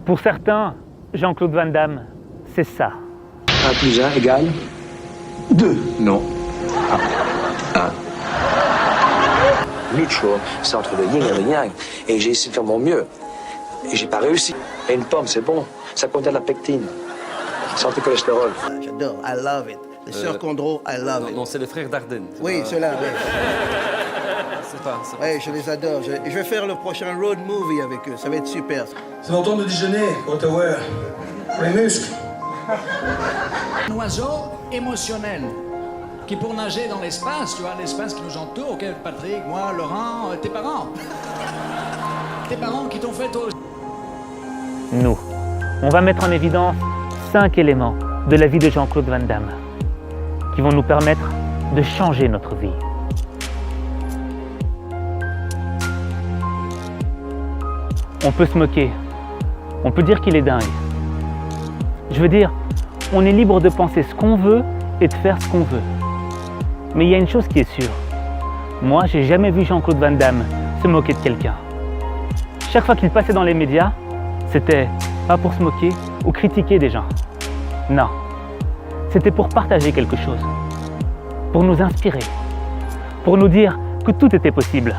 Pour certains, Jean-Claude Van Damme, c'est ça. 1 plus 1 égale 2. Non. 1. Mutual, c'est entre le yin et le yang. Et j'ai essayé de faire mon mieux. Et j'ai pas réussi. Et une pomme, c'est bon. Ça contient de la pectine. C'est anti-cholestérol. J'adore, I love it. Les sœurs Condro, I love it. Non, c'est les frères Dardenne. Oui, ceux-là, oui. C'est pas. Oui, je les adore. Je vais faire le prochain road movie avec eux. Ça va être super. C'est mon temps de déjeuner, Ottawa. Les muscles. Un oiseau émotionnel qui pour nager dans l'espace, tu vois, l'espace qui nous entoure, okay, Patrick, moi, Laurent, tes parents. Tes parents qui t'ont fait toi. Nous, on va mettre en évidence 5 éléments de la vie de Jean-Claude Van Damme qui vont nous permettre de changer notre vie. On peut se moquer, on peut dire qu'il est dingue. Je veux dire, on est libre de penser ce qu'on veut et de faire ce qu'on veut. Mais il y a une chose qui est sûre. Moi, j'ai jamais vu Jean-Claude Van Damme se moquer de quelqu'un. Chaque fois qu'il passait dans les médias, c'était pas pour se moquer ou critiquer des gens. Non, c'était pour partager quelque chose, pour nous inspirer, pour nous dire que tout était possible,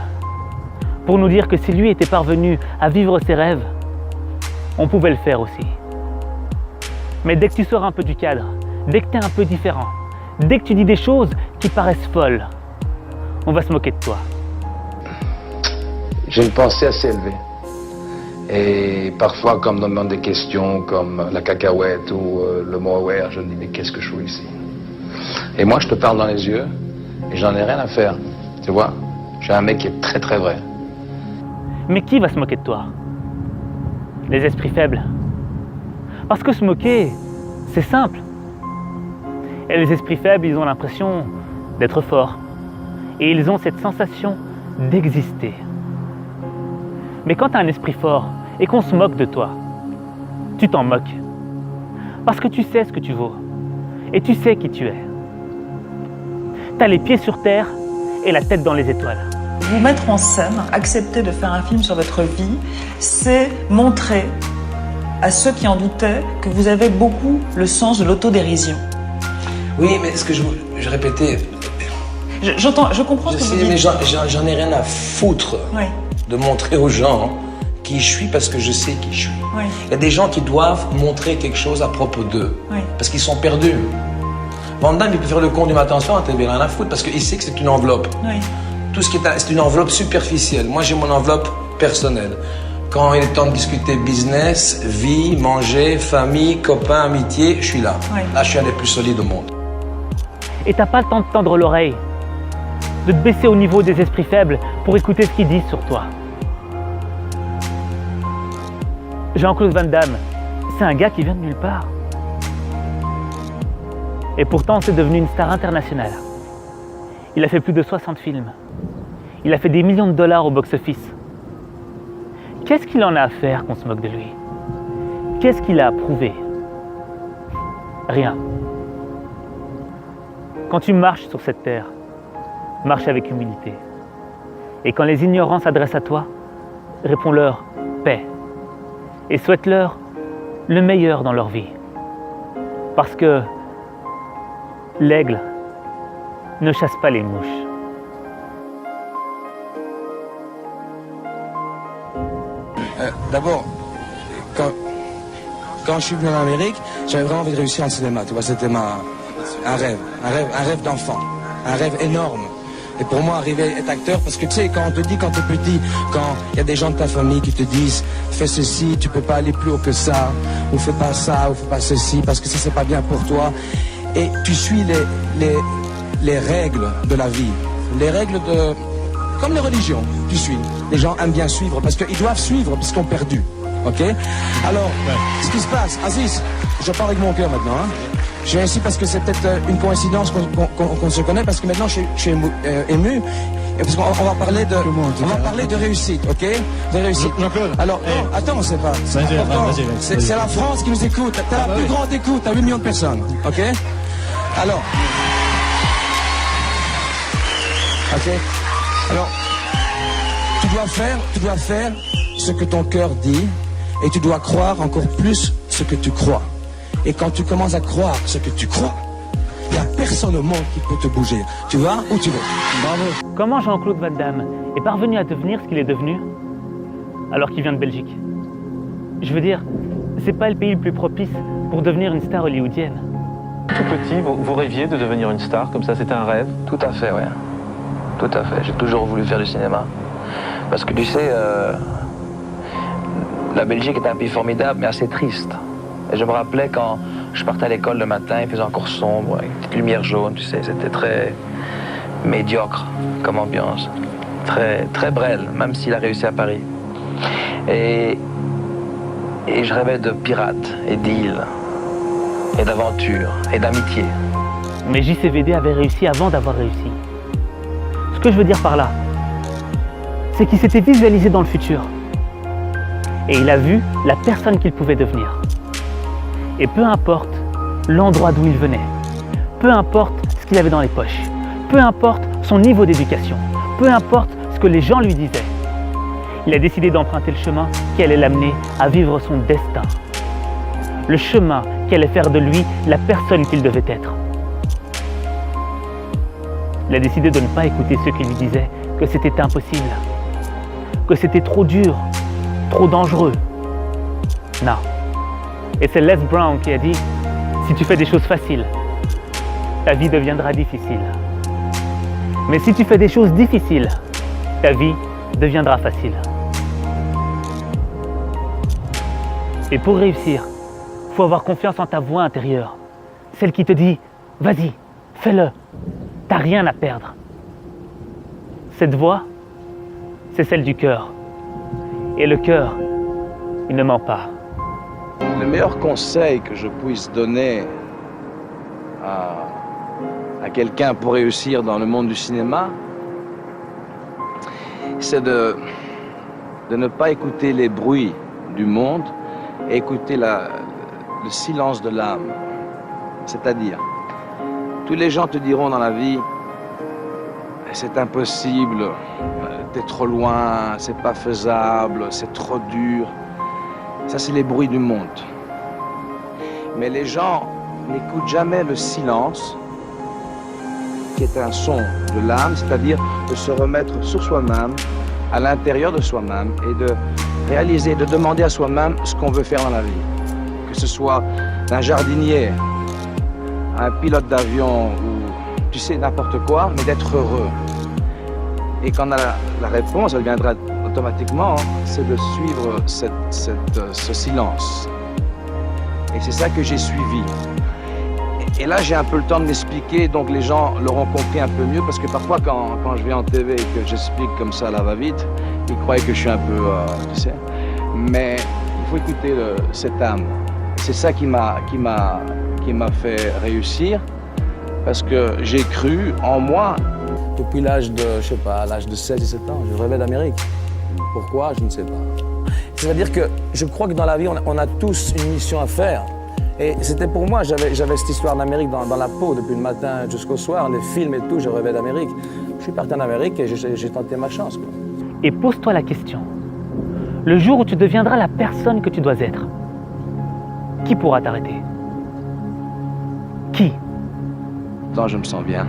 pour nous dire que si lui était parvenu à vivre ses rêves, on pouvait le faire aussi. Mais dès que tu sors un peu du cadre, dès que tu es un peu différent, dès que tu dis des choses qui paraissent folles, on va se moquer de toi. J'ai une pensée assez élevée. Et parfois, quand on me demande des questions comme la cacahuète ou le mot aware, je me dis mais qu'est-ce que je fous ici? Et moi, je te parle dans les yeux et j'en ai rien à faire. Tu vois? Je suis un mec qui est très très vrai. Mais qui va se moquer de toi? Les esprits faibles. Parce que se moquer, c'est simple. Et les esprits faibles, ils ont l'impression d'être forts. Et ils ont cette sensation d'exister. Mais quand tu as un esprit fort et qu'on se moque de toi, tu t'en moques. Parce que tu sais ce que tu vaux. Et tu sais qui tu es. Tu as les pieds sur terre et la tête dans les étoiles. Vous mettre en scène, accepter de faire un film sur votre vie, c'est montrer à ceux qui en doutaient que vous avez beaucoup le sens de l'autodérision. Oui, mais ce que je répétais... Je comprends Je ce que sais, vous mais dites. j'en ai rien à foutre Oui. de montrer aux gens qui je suis parce que je sais qui je suis. Oui. Il y a des gens qui doivent montrer quelque chose à propos d'eux, Oui. parce qu'ils sont perdus. Van Damme, il peut faire le con du matin au soir, t'as rien à foutre, parce qu'il sait que c'est une enveloppe. Oui. Tout ce qui est, c'est une enveloppe superficielle. Moi, j'ai mon enveloppe personnelle. Quand il est temps de discuter business, vie, manger, famille, copains, amitié, je suis là. Oui. Là, je suis un des plus solides au monde. Et t'as pas le temps de tendre l'oreille, de te baisser au niveau des esprits faibles pour écouter ce qu'ils disent sur toi. Jean-Claude Van Damme, c'est un gars qui vient de nulle part. Et pourtant, c'est devenu une star internationale. Il a fait plus de 60 films. Il a fait des millions de dollars au box-office. Qu'est-ce qu'il en a à faire qu'on se moque de lui? Qu'est-ce qu'il a à prouver? Rien. Quand tu marches sur cette terre, marche avec humilité. Et quand les ignorants s'adressent à toi, réponds-leur paix. Et souhaite-leur le meilleur dans leur vie. Parce que l'aigle ne chasse pas les mouches. D'abord, quand je suis venu en Amérique, j'avais vraiment envie de réussir en cinéma. Tu vois, c'était un rêve d'enfant, un rêve énorme. Et pour moi, arriver à être acteur, parce que tu sais, quand on te dit quand t'es petit, quand il y a des gens de ta famille qui te disent fais ceci, tu peux pas aller plus haut que ça, ou fais pas ça, ou fais pas ceci, parce que ça c'est pas bien pour toi. Et tu suis les règles de la vie, les règles de... Comme les religions, tu suis. Les gens aiment bien suivre, parce qu'ils doivent suivre, parce qu'ils ont perdu. Ok? Alors, ce qui se passe, Aziz, je parle avec mon cœur maintenant, hein. Je viens ici parce que c'est peut-être une coïncidence qu'on se connaît, parce que maintenant je suis ému, et parce qu'on va parler de réussite, ok? De réussite. Alors, non, attends, c'est pas... C'est la France qui nous écoute. T'as la plus grande écoute, t'as 8 millions de personnes, ok? Alors... Ok? Alors, tu dois faire ce que ton cœur dit, Et tu dois croire encore plus ce que tu crois. Et quand tu commences à croire ce que tu crois, il n'y a personne au monde qui peut te bouger. Tu vas où tu veux. Bravo. Comment Jean-Claude Van Damme est parvenu à devenir ce qu'il est devenu alors qu'il vient de Belgique? Je veux dire, c'est pas le pays le plus propice pour devenir une star hollywoodienne. Tout petit, vous rêviez de devenir une star, comme ça, c'était un rêve? Tout à fait, oui. Tout à fait. J'ai toujours voulu faire du cinéma. Parce que tu sais, la Belgique est un pays formidable, mais assez triste. Et je me rappelais quand je partais à l'école le matin, il faisait encore sombre, avec une petite lumière jaune, tu sais, c'était très médiocre comme ambiance. Très, très Brel, même s'il a réussi à Paris. Et je rêvais de pirates et d'îles, et d'aventure, et d'amitié. Mais JCVD avait réussi avant d'avoir réussi. Ce que je veux dire par là, c'est qu'il s'était visualisé dans le futur. Et il a vu la personne qu'il pouvait devenir. Et peu importe l'endroit d'où il venait, peu importe ce qu'il avait dans les poches, peu importe son niveau d'éducation, peu importe ce que les gens lui disaient, il a décidé d'emprunter le chemin qui allait l'amener à vivre son destin. Le chemin qui allait faire de lui la personne qu'il devait être. Il a décidé de ne pas écouter ceux qui lui disaient que c'était impossible, que c'était trop dur, trop dangereux. Non. Et c'est Les Brown qui a dit « Si tu fais des choses faciles, ta vie deviendra difficile. Mais si tu fais des choses difficiles, ta vie deviendra facile. » Et pour réussir, il faut avoir confiance en ta voix intérieure. Celle qui te dit « Vas-y, fais-le, t'as rien à perdre. » Cette voix, c'est celle du cœur. Et le cœur, il ne ment pas. Le meilleur conseil que je puisse donner à quelqu'un pour réussir dans le monde du cinéma, c'est de ne pas écouter les bruits du monde et écouter le silence de l'âme. C'est-à-dire, tous les gens te diront dans la vie, c'est impossible, t'es trop loin, c'est pas faisable, c'est trop dur. Ça, c'est les bruits du monde. Mais les gens n'écoutent jamais le silence, qui est un son de l'âme, c'est-à-dire de se remettre sur soi-même, à l'intérieur de soi-même, et de réaliser, de demander à soi-même ce qu'on veut faire dans la vie. Que ce soit un jardinier, un pilote d'avion, ou tu sais, n'importe quoi, mais d'être heureux. Et quand on a la réponse, elle viendra automatiquement, c'est de suivre ce silence. Et c'est ça que j'ai suivi. Et là, j'ai un peu le temps de m'expliquer, donc les gens l'auront compris un peu mieux, parce que parfois, quand je vais en TV et que j'explique comme ça, là, va-vite, ils croient que je suis un peu, tu sais. Mais il faut écouter cette âme. C'est ça qui m'a fait réussir, parce que j'ai cru en moi. Depuis l'âge de, je sais pas, l'âge de 16-17 ans, je rêvais d'Amérique. Pourquoi? Je ne sais pas. C'est-à-dire que je crois que dans la vie, on a tous une mission à faire. Et c'était pour moi, j'avais cette histoire d'Amérique dans la peau depuis le matin jusqu'au soir, les films et tout, je rêvais d'Amérique. Je suis parti en Amérique et j'ai tenté ma chance, quoi. Et pose-toi la question. Le jour où tu deviendras la personne que tu dois être, qui pourra t'arrêter? Qui? Tant je me sens bien.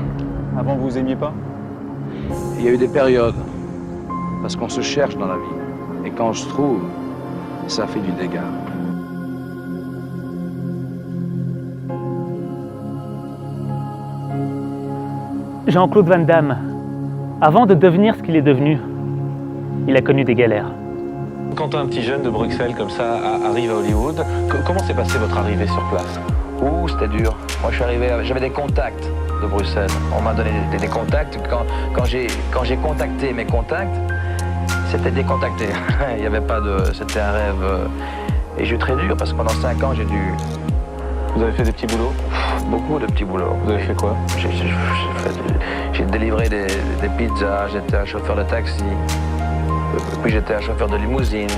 Avant, vous aimiez pas? Il y a eu des périodes, parce qu'on se cherche dans la vie. Et quand on se trouve, ça fait du dégât. Jean-Claude Van Damme, avant de devenir ce qu'il est devenu, il a connu des galères. Quand un petit jeune de Bruxelles comme ça arrive à Hollywood, comment s'est passée votre arrivée sur place? Ouh, c'était dur. Moi, je suis arrivé, j'avais des contacts de Bruxelles. On m'a donné des contacts. Quand j'ai contacté mes contacts, c'était décontacté. Il n'y avait pas de... C'était un rêve. Et j'ai eu très dur, parce que pendant 5 ans, j'ai dû... Vous avez fait des petits boulots? Beaucoup de petits boulots. Vous avez fait quoi? J'ai délivré des pizzas, j'étais un chauffeur de taxi, puis j'étais un chauffeur de limousine,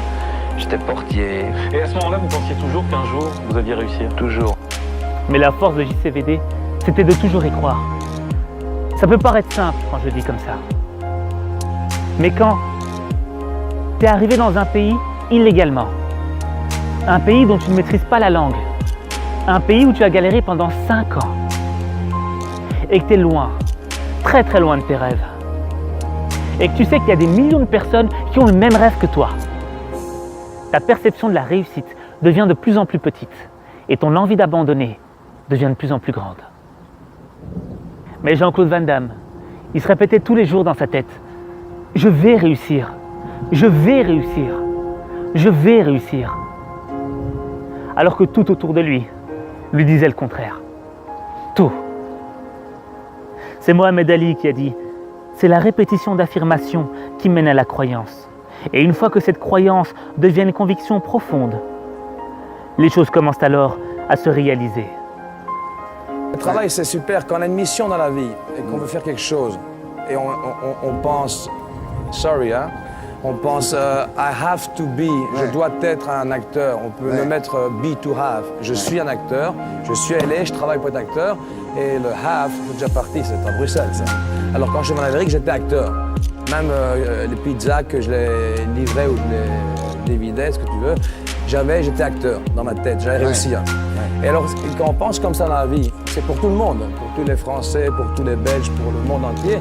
j'étais portier. Et à ce moment-là, vous pensiez toujours qu'un jour, vous alliez réussir? Toujours. Mais la force de JCVD, c'était de toujours y croire. Ça peut paraître simple quand je le dis comme ça. Mais quand t'es arrivé dans un pays illégalement, Un pays dont tu ne maîtrises pas la langue. Un pays où tu as galéré pendant 5 ans. Et que tu es loin, très très loin de tes rêves. Et que tu sais qu'il y a des millions de personnes qui ont le même rêve que toi. Ta perception de la réussite devient de plus en plus petite et ton envie d'abandonner devient de plus en plus grande. Mais Jean-Claude Van Damme, il se répétait tous les jours dans sa tête « Je vais réussir, je vais réussir, je vais réussir ». Alors que tout autour de lui disait le contraire. Tout. C'est Mohamed Ali qui a dit « C'est la répétition d'affirmations qui mène à la croyance. Et une fois que cette croyance devient une conviction profonde, les choses commencent alors à se réaliser. » Le travail, c'est super quand on a une mission dans la vie et qu'on veut faire quelque chose. Et on pense, sorry, hein, on pense, I have to be, je dois être un acteur. On peut le mettre be to have. Je suis un acteur, je suis à LA, je travaille pour être acteur. Et le have, c'est déjà parti, c'est à Bruxelles, ça. Alors quand je suis en Amérique, j'étais acteur. Même les pizzas que je les livrais ou je les dévidais, ce que tu veux, j'étais acteur dans ma tête, j'avais réussi. Hein. Et alors, quand on pense comme ça dans la vie, c'est pour tout le monde, pour tous les Français, pour tous les Belges, pour le monde entier.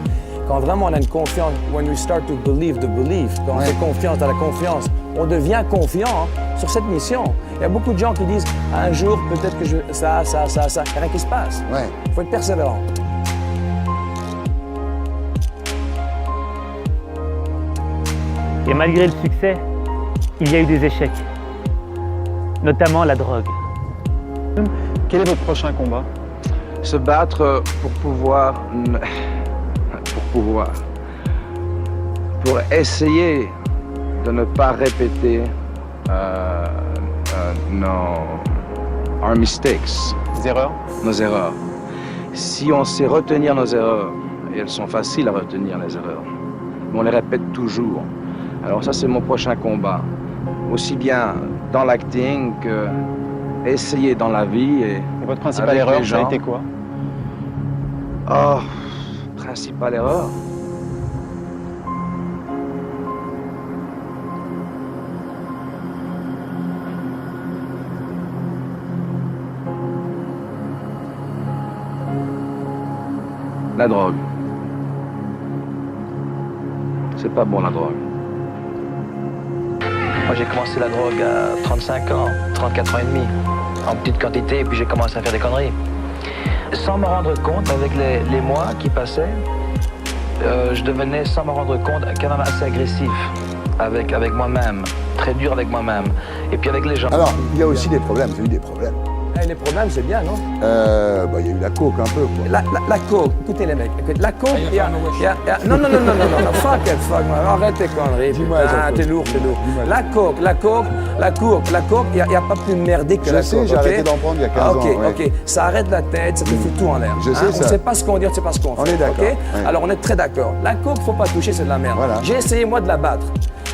Quand vraiment on a une confiance, when we start to believe the belief, quand on fait confiance à la confiance, on devient confiant sur cette mission. Il y a beaucoup de gens qui disent, un jour, peut-être que ça, il n'y a rien qui se passe. Il faut être persévérant. Et malgré le succès, il y a eu des échecs, notamment la drogue. Quel est votre prochain combat? Se battre pour essayer de ne pas répéter our mistakes. Nos erreurs. Si on sait retenir nos erreurs, et elles sont faciles à retenir les erreurs, mais on les répète toujours. Alors ça, c'est mon prochain combat. Aussi bien dans l'acting que essayer dans la vie. Et votre principale erreur, ça a été quoi? Oh, principale erreur. La drogue. C'est pas bon, la drogue. Moi, j'ai commencé la drogue à 35 ans, 34 ans et demi, en petite quantité, et puis j'ai commencé à faire des conneries. Sans me rendre compte, avec les mois qui passaient, je devenais, sans me rendre compte, quand même assez agressif avec moi-même, très dur avec moi-même, et puis avec les gens. Alors, il y a aussi des problèmes, j'ai eu des problèmes. Et les problèmes, c'est bien, non? Il y a eu la coke un peu, quoi. La coke, écoutez les mecs, la coke, non, fuck, arrête tes conneries, putain, t'es lourd. La coke, il n'y a pas plus merdique que la coke. Je sais, j'ai arrêté d'en prendre il y a 15 ans. Ok, ça arrête la tête, ça te fout tout en l'air. Je sais ça. On ne sait pas ce qu'on dit, on ne sait pas ce qu'on fait. On est d'accord. Alors on est très d'accord. La coke, faut pas toucher, c'est de la merde. Voilà. J'ai essayé moi de la battre.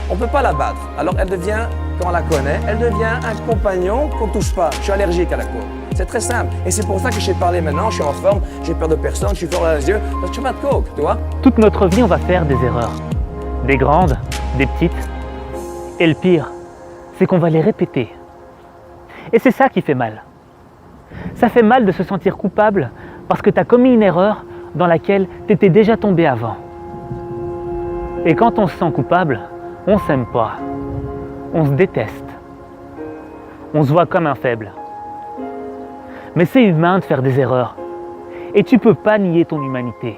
On ne peut pas la battre. Alors elle devient, quand on la connaît, elle devient un compagnon qu'on ne touche pas. Je suis allergique à la coke. C'est très simple. Et c'est pour ça que je sais parler maintenant, je suis en forme, j'ai peur de personne, je suis fort dans les yeux, parce que je fais pas de coke, tu vois. Toute notre vie, on va faire des erreurs. Des grandes, des petites. Et le pire, c'est qu'on va les répéter. Et c'est ça qui fait mal. Ça fait mal de se sentir coupable parce que tu as commis une erreur dans laquelle tu étais déjà tombé avant. Et quand on se sent coupable, on s'aime pas. On se déteste. On se voit comme un faible. Mais c'est humain de faire des erreurs. Et tu peux pas nier ton humanité.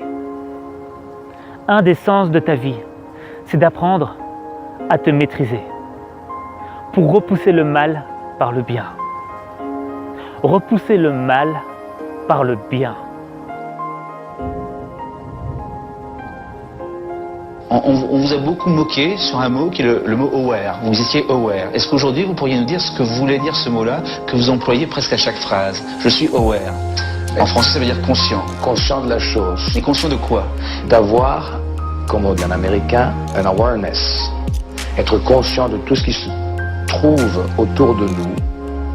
Un des sens de ta vie, c'est d'apprendre à te maîtriser. Pour repousser le mal par le bien. Repousser le mal par le bien. On vous a beaucoup moqué sur un mot qui est le mot aware. Vous étiez aware. Est-ce qu'aujourd'hui vous pourriez nous dire ce que voulait dire ce mot-là, que vous employez presque à chaque phrase? Je suis aware. En français, ça veut dire conscient. Conscient de la chose. Mais conscient de quoi? D'avoir, comme on dit en américain, an awareness. Être conscient de tout ce qui se trouve autour de nous,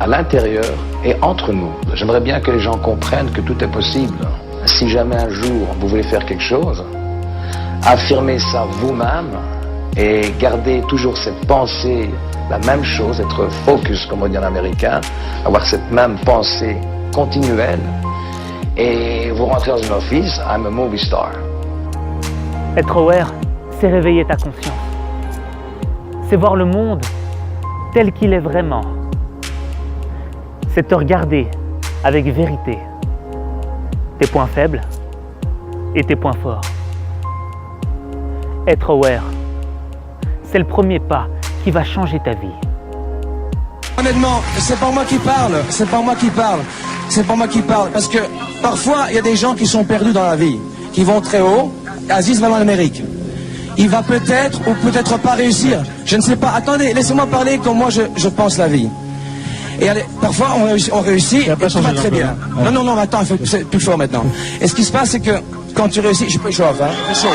à l'intérieur et entre nous. J'aimerais bien que les gens comprennent que tout est possible. Si jamais un jour vous voulez faire quelque chose, affirmez ça vous-même et gardez toujours cette pensée la même chose, être focus, comme on dit en américain, avoir cette même pensée continuelle. Et vous rentrez dans un office, I'm a movie star. Être aware, c'est réveiller ta conscience. C'est voir le monde tel qu'il est vraiment. C'est te regarder avec vérité. Tes points faibles et tes points forts. Être aware, c'est le premier pas qui va changer ta vie. Honnêtement, c'est pas moi qui parle, c'est pas moi qui parle, c'est pas moi qui parle, parce que parfois il y a des gens qui sont perdus dans la vie, qui vont très haut. Aziz va en Amérique. Il va peut-être ou peut-être pas réussir. Je ne sais pas. Attendez, laissez-moi parler comme moi je pense la vie. Et allez, parfois on réussit et tout va très bien. Non, attends, c'est plus fort maintenant. Et ce qui se passe, c'est que quand tu réussis, je peux chauffer, hein. C'est chaud.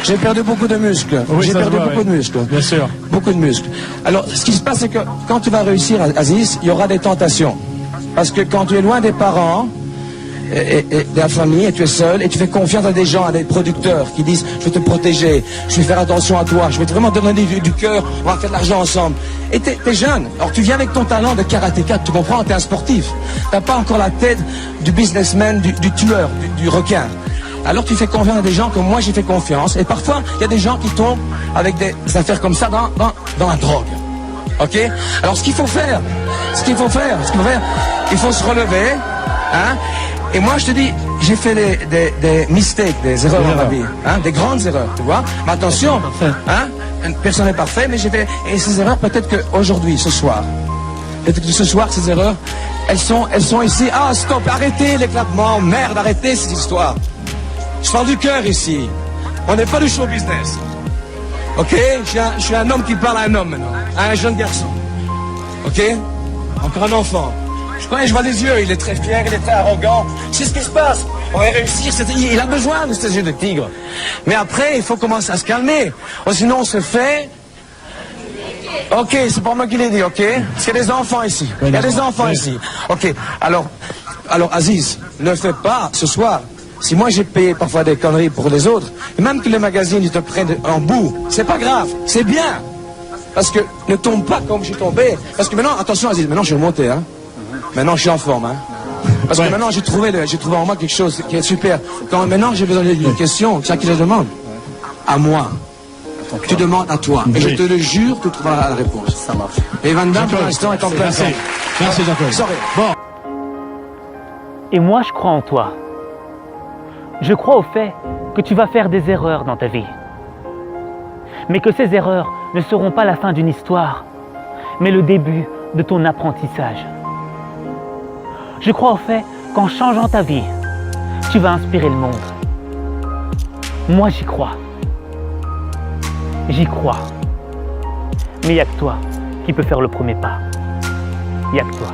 J'ai perdu beaucoup de muscles. Oui, j'ai perdu beaucoup oui. de muscles. Bien sûr. Beaucoup de muscles. Alors, ce qui se passe, c'est que quand tu vas réussir, Aziz, il y aura des tentations. Parce que quand tu es loin des parents et de la famille, et tu es seul, et tu fais confiance à des gens, à des producteurs qui disent « Je vais te protéger, je vais faire attention à toi, je vais vraiment te donner du cœur, on va faire de l'argent ensemble. » Et t'es jeune. Alors tu viens avec ton talent de karatéka, tu comprends, t'es un sportif. T'as pas encore la tête du businessman, du tueur, du requin. Alors tu fais confiance à des gens comme moi j'ai fait confiance. Et parfois, il y a des gens qui tombent avec des affaires comme ça dans la drogue. Ok? Alors ce qu'il faut faire, il faut se relever. Hein? Et moi je te dis, j'ai fait des mistakes, des erreurs dans ma vie. Hein? Des grandes erreurs, tu vois? Mais attention, hein? Personne n'est parfait, mais j'ai fait... Et ces erreurs, peut-être qu'aujourd'hui, ce soir, ces erreurs, elles sont ici. Ah, stop, arrêtez l'éclatement, merde, arrêtez cette histoire. Je parle du cœur ici. On n'est pas du show business. Ok? Je suis un homme qui parle à un homme maintenant. À un jeune garçon. Ok? Encore un enfant. Je vois les yeux, il est très fier, il est très arrogant. C'est ce qui se passe. On va réussir. Il a besoin de ces yeux de tigre. Mais après, il faut commencer à se calmer. Sinon, on se fait... Ok, c'est pas moi qui l'ai dit, ok? Parce qu'il y a des enfants ici. Il y a des enfants ici. Ok, alors Aziz, ne fais pas ce soir. Si moi j'ai payé parfois des conneries pour les autres, et même que les magazines ils te prennent en bout, c'est pas grave, c'est bien. Parce que ne tombe pas comme j'ai tombé. Parce que maintenant, attention Aziz, maintenant je suis remonté, hein. Maintenant je suis en forme, hein. Parce que maintenant j'ai trouvé en moi quelque chose qui est super. Maintenant j'ai besoin d'une question, c'est à qui je demande? À moi. Tu demandes à toi. Et je te le jure, tu trouveras la réponse. Ça marche. Et Van Damme pour l'instant est en plein temps. Merci Jean-Claude. Bon. Et moi, je crois en toi. Je crois au fait que tu vas faire des erreurs dans ta vie. Mais que ces erreurs ne seront pas la fin d'une histoire, mais le début de ton apprentissage. Je crois au fait qu'en changeant ta vie, tu vas inspirer le monde. Moi, j'y crois. J'y crois. Mais il n'y a que toi qui peux faire le premier pas. Il n'y a que toi.